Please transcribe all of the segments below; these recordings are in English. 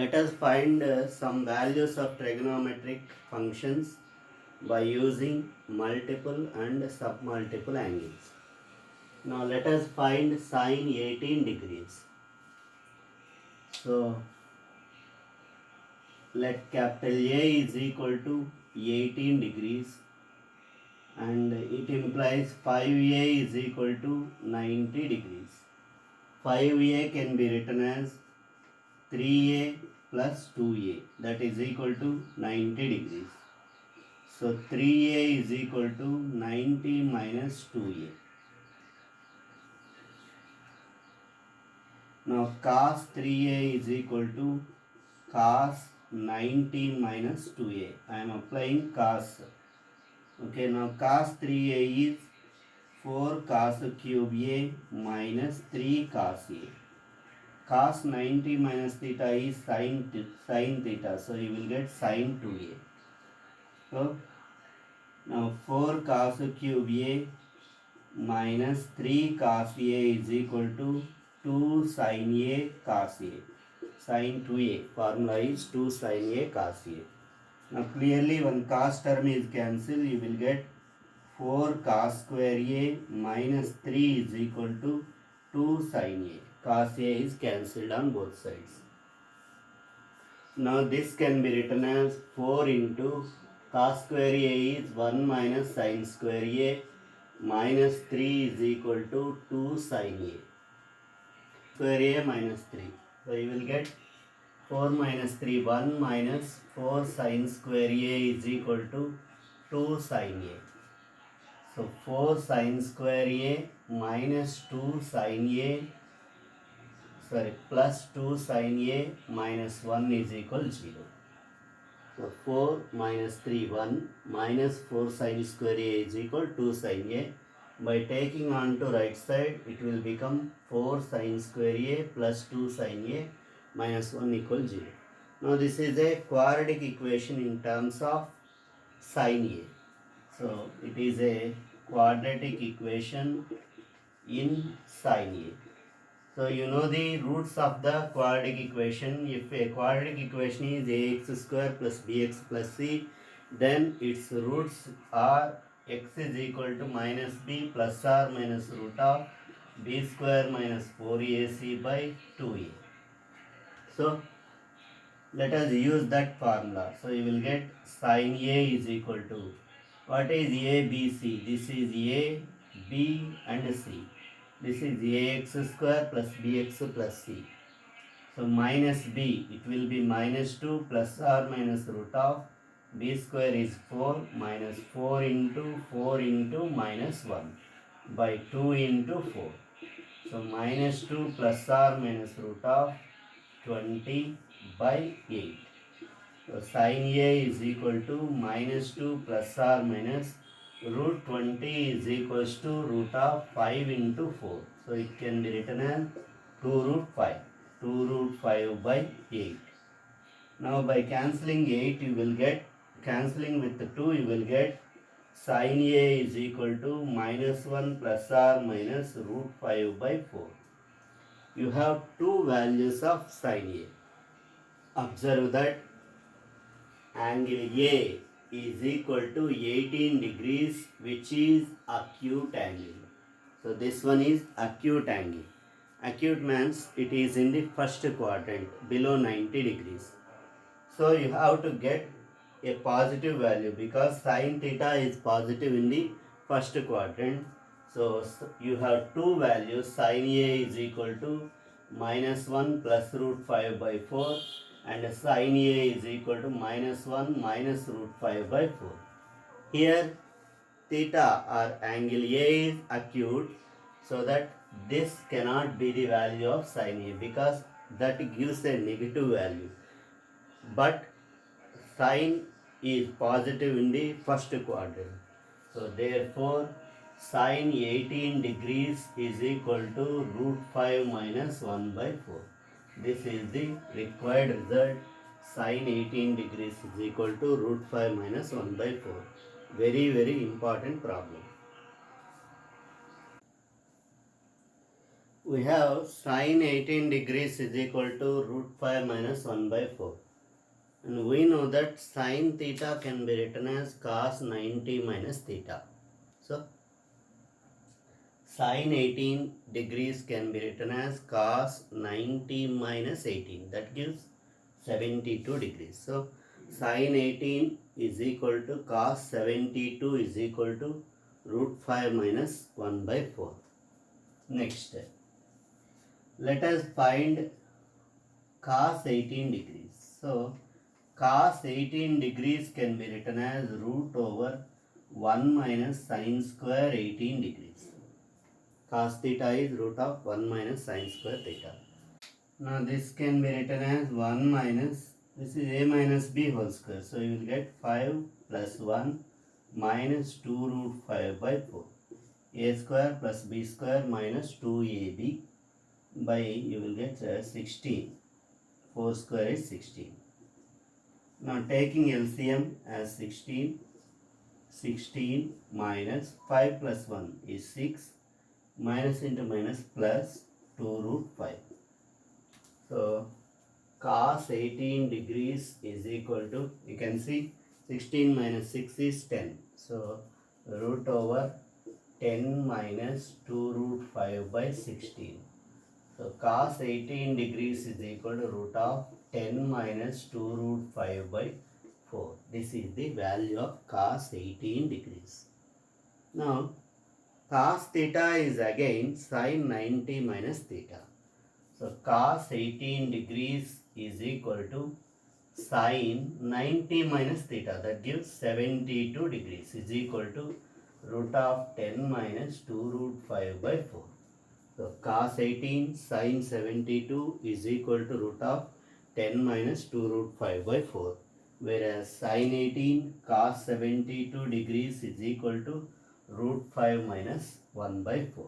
Let us find some values of trigonometric functions by using multiple and submultiple angles. Now let us find sine 18 degrees. So let capital A is equal to 18 degrees, and it implies 5A is equal to 90 degrees. 5A can be written as 3A plus 2A, that is equal to 90 degrees. So 3A is equal to 90 minus 2A. Now cos 3A is equal to cos 90 minus 2A. I am applying cos. Okay, now cos 3A is 4 cos cube A minus 3 cos A. Cos 90 minus theta is sin theta, so you will get sin 2A. So now 4 cos cube A minus 3 cos A is equal to 2 sin A cos A. Sin 2A, formula is 2 sin A cos A. Now clearly one cos term is cancelled, you will get 4 cos square A minus 3 is equal to 2 sin A. Cos A is cancelled on both sides. Now this can be written as 4 into cos square A is 1 minus sin square A minus 3 is equal to 2 sin A. Square A minus 3. So you will get 4 minus 3, 1 minus 4 sin square A is equal to 2 sin A. So 4 sin square A minus 2 sin A, plus 2 sin A minus 1 is equal to 0. So 4 minus 3, 1 minus 4 sin square A is equal to 2 sin A. By taking on to right side, it will become 4 sin square A plus 2 sin A minus 1 equal 0. Now this is a quadratic equation in terms of sin A. So it is a quadratic equation in sin A. So you know the roots of the quadratic equation. If a quadratic equation is ax square plus bx plus c, then its roots are x is equal to minus b plus or minus root of b square minus 4ac by 2a. So let us use that formula. So you will get sin A is equal to, what is A, B, C? This is A, B and C. This is ax square plus bx plus c. So minus b, it will be minus 2 plus or minus root of b square is 4 minus 4 into minus 1 by 2 into 4. So minus 2 plus or minus root of 20 by 8. So sin A is equal to minus 2 plus or minus root 20 is equals to root of 5 into 4. So it can be written as 2 root 5. 2 root 5 by 8. Now by cancelling 8 you will get, cancelling with the 2 you will get sin A is equal to minus 1 plus or minus root 5 by 4. You have two values of sin A. Observe that angle A is equal to 18 degrees, which is acute angle. So this one is acute angle. Acute means it is in the first quadrant below 90 degrees. So you have to get a positive value because sin theta is positive in the first quadrant. So you have two values. Sin A is equal to minus 1 plus root 5 by 4 and sin A is equal to minus 1 minus root 5 by 4. Here theta or angle A is acute, so that this cannot be the value of sin A because that gives a negative value. But sin is positive in the first quadrant. So therefore sin 18 degrees is equal to root 5 minus 1 by 4. This is the required result. Sin 18 degrees is equal to root 5 minus 1 by 4. Very, very important problem. we have sine 18 degrees is equal to root 5 minus 1 by 4. And we know that sine theta can be written as cos 90 minus theta. So, sine 18 degrees can be written as cos 90 minus 18. That gives 72 degrees. So, sine 18 is equal to cos 72 is equal to root 5 minus 1 by 4. Next, let us find cos 18 degrees. So, cos 18 degrees can be written as root over 1 minus sine square 18 degrees. Cos theta is root of 1 minus sine square theta. Now this can be written as 1 minus, this is a minus b whole square. So you will get 5 plus 1 minus 2 root 5 by 4. A square plus b square minus 2ab by, you will get 16. 4 square is 16. Now taking LCM as 16, 16 minus 5 plus 1 is 6, minus into minus plus 2 root 5. So cos 18 degrees is equal to, you can see 16 minus 6 is 10. So root over 10 minus 2 root 5 by 16. So cos 18 degrees is equal to root of 10 minus 2 root 5 by 4. This is the value of cos 18 degrees. Now cos theta is again sin 90 minus theta. So cos 18 degrees is equal to sin 90 minus theta. That gives 72 degrees is equal to root of 10 minus 2 root 5 by 4. So cos 18 sin 72 is equal to root of 10 minus 2 root 5 by 4. Whereas sin 18 cos 72 degrees is equal to root 5 minus 1 by 4.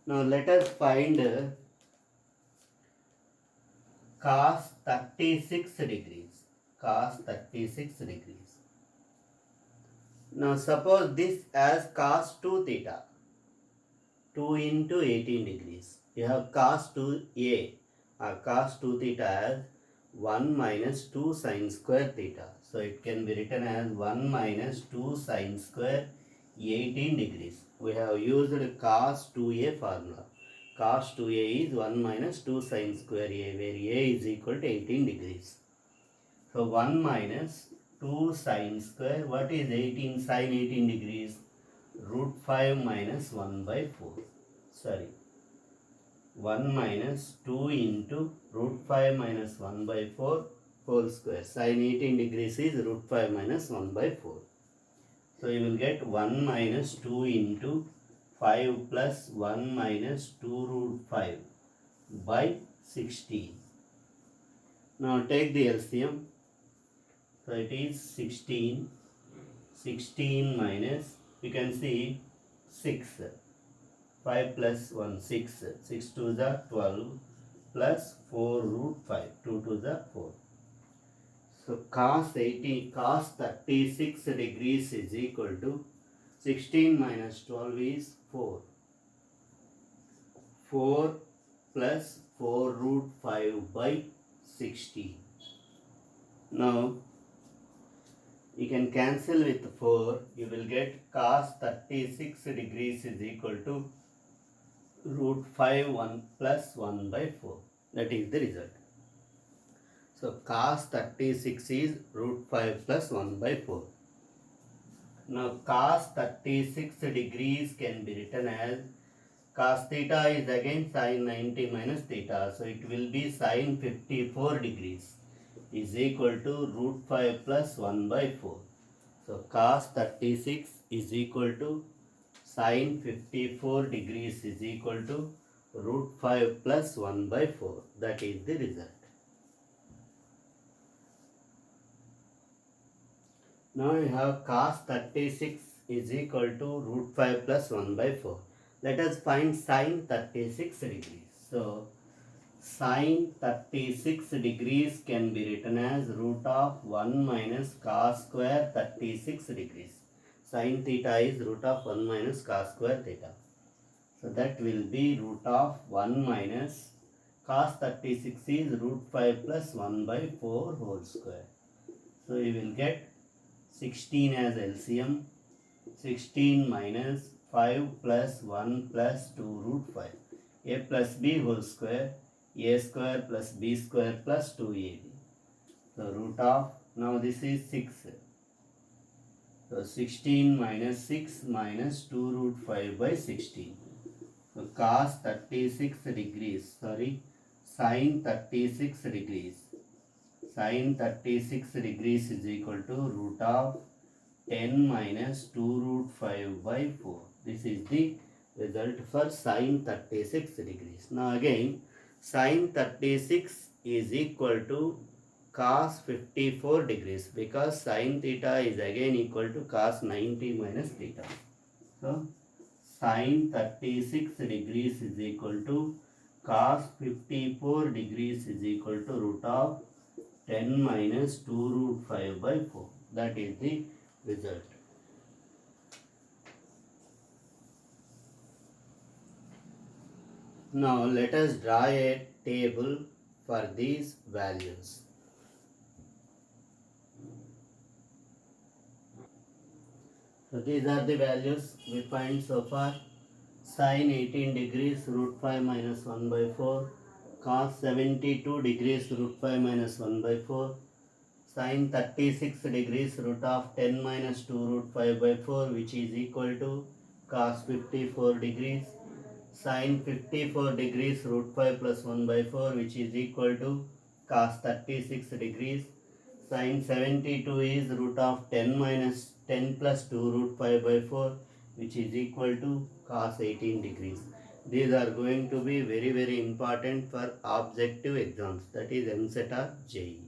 Now let us find cos 36 degrees. Cos 36 degrees. Now suppose this as cos 2 theta. 2 into 18 degrees. You have cos 2a or cos 2 theta as 1 minus 2 sine square theta. So it can be written as 1 minus 2 sine square 18 degrees. We have used cos 2a formula. Cos 2a is 1 minus 2 sine square a, where a is equal to 18 degrees. So 1 minus 2 sine square, what is 18 sine 18 degrees? Root 5 minus 1 by 4. Sorry. 1 minus 2 into root 5 minus 1 by 4 whole square. Sine 18 degrees is root 5 minus 1 by 4. So you will get 1 minus 2 into 5 plus 1 minus 2 root 5 by 16. Now take the LCM. So it is 16. 16 minus, you can see 6. 5 plus 1, 6. 6 to the 12 plus 4 root 5. 2 to the 4. So cos 36 degrees is equal to 16 minus 12 is 4. 4 plus 4 root 5 by 16. Now you can cancel with 4. You will get cos 36 degrees is equal to root 5 1 plus 1 by 4. That is the result. So cos 36 is root 5 plus 1 by 4. Now cos 36 degrees can be written as, cos theta is again sin 90 minus theta. So it will be sin 54 degrees is equal to root 5 plus 1 by 4. So cos 36 is equal to sin 54 degrees is equal to root 5 plus 1 by 4. That is the result. Now we have cos 36 is equal to root 5 plus 1 by 4. Let us find sin 36 degrees. So sin 36 degrees can be written as root of 1 minus cos square 36 degrees. Sin theta is root of 1 minus cos square theta. So So that will be root of 1 minus cos 36 is root 5 plus 1 by 4 whole square. So you will get 16 as LCM. 16 minus 5 plus 1 plus 2 root 5. A plus b whole square. A square plus b square plus 2ab. So root of, now this is 6. So 16 minus 6 minus 2 root 5 by 16. So cos 36 degrees, sin 36 degrees. Sin 36 degrees is equal to root of 10 minus 2 root 5 by 4. This is the result for sin 36 degrees. Now again, sin 36 is equal to cos 54 degrees because sin theta is again equal to cos 90 minus theta. So sin 36 degrees is equal to cos 54 degrees is equal to root of 10 minus 2 root 5 by 4. That is the result. Now let us draw a table for these values. So these are the values we find so far. Sin 18 degrees root 5 minus 1 by 4. Cos 72 degrees root 5 minus 1 by 4. Sin 36 degrees root of 10 minus 2 root 5 by 4, which is equal to cos 54 degrees. Sin 54 degrees root 5 plus 1 by 4, which is equal to cos 36 degrees. Sin 72 is root of 10 minus 10 plus 2 root 5 by 4, which is equal to cos 18 degrees. These are going to be very important for objective exams, that is MCET or JEE.